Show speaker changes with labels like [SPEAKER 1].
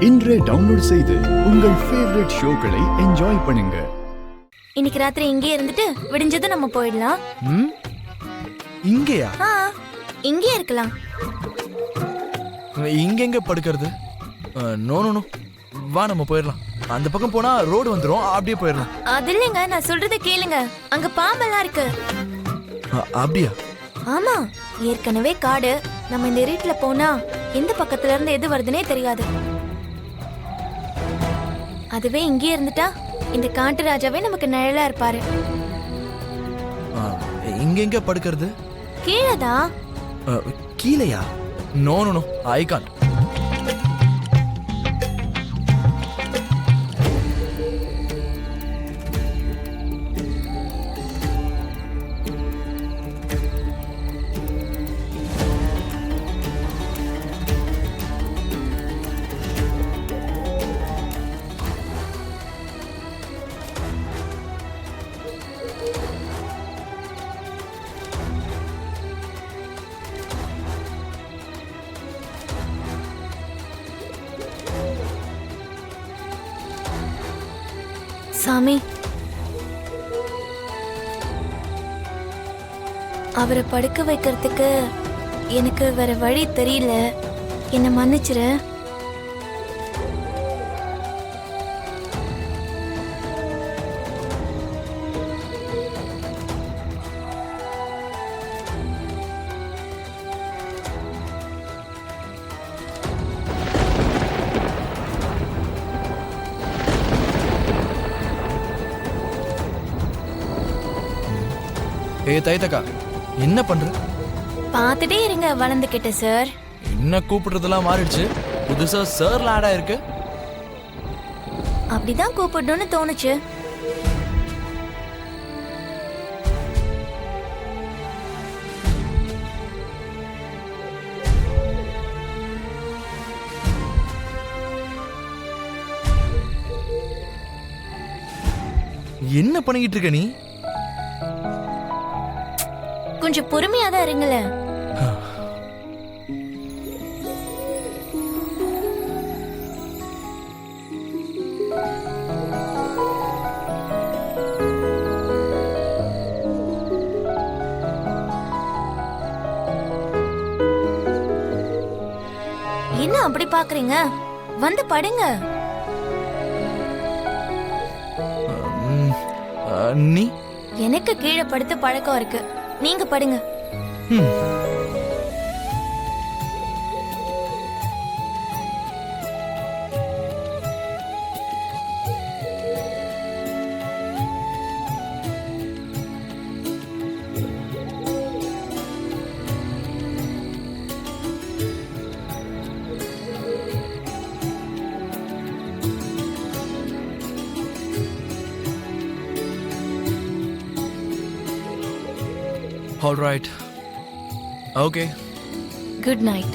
[SPEAKER 1] இன்றே டவுன்லோட் செய்து உங்கள் ஃபேவரட் ஷோக்களை என்ஜாய் பண்ணுங்க.
[SPEAKER 2] இன்னைக்கு ராத்திரி இங்கே இருந்துட்டு விடிஞ்சதும் நம்ம போயிடலாம்.
[SPEAKER 3] இங்கேயா?
[SPEAKER 2] இங்கே இருக்கலாம்.
[SPEAKER 3] இங்க எங்க படுக்கிறது? நோ நோ நோ, வா நம்ம போயிடலாம். அந்த பக்கம் போனா ரோடு வந்துரும், அப்படியே போயிடலாம்.
[SPEAKER 2] அது இல்லைங்க, நான் சொல்றத கேளுங்க. அங்க பாம்பெல்லாம் இருக்கு.
[SPEAKER 3] அப்படியா?
[SPEAKER 2] ஆமா, ஏற்கனவே காடு. நம்ம இந்த இருட்டுல போனா எந்த பக்கத்துல இருந்து எது வருதுன்னே தெரியாது. அதுவே இங்கே இருந்துட்டா இந்த காட்டு ராஜாவே நமக்கு நிழலா இருப்பாரு.
[SPEAKER 3] இங்க எங்க படுக்கிறது?
[SPEAKER 2] கீழதான்.
[SPEAKER 3] கீழையா? No no no, I can't.
[SPEAKER 2] சாமி, அவரை படுக்க வைக்கிறதுக்கு எனக்கு வேற வழி தெரியல. என்ன மன்னிச்சிரு.
[SPEAKER 3] தைத்தக்கா, என்ன பண்ற?
[SPEAKER 2] பார்த்துட்டே இருங்க, வளர்ந்துக்கிட்ட சார்.
[SPEAKER 3] என்ன கூப்பிடுறதெல்லாம் மாறிடுச்சு, புதுசா சார்ல ஆட் ஆயிருக்கு.
[SPEAKER 2] அப்படிதான் கூப்பிடணும்னு தோணுச்சு.
[SPEAKER 3] என்ன பண்ணிக்கிட்டு இருக்க நீ?
[SPEAKER 2] கொஞ்சம் பொறுமையா தான் இருங்களேன். என்ன அப்படி பாக்குறீங்க? வந்து படுங்க.
[SPEAKER 3] நீ?
[SPEAKER 2] எனக்கு கீழே படுத்து பழக்கம் இருக்கு, நீங்க படுங்க.
[SPEAKER 3] All right. Okay.
[SPEAKER 2] Good night.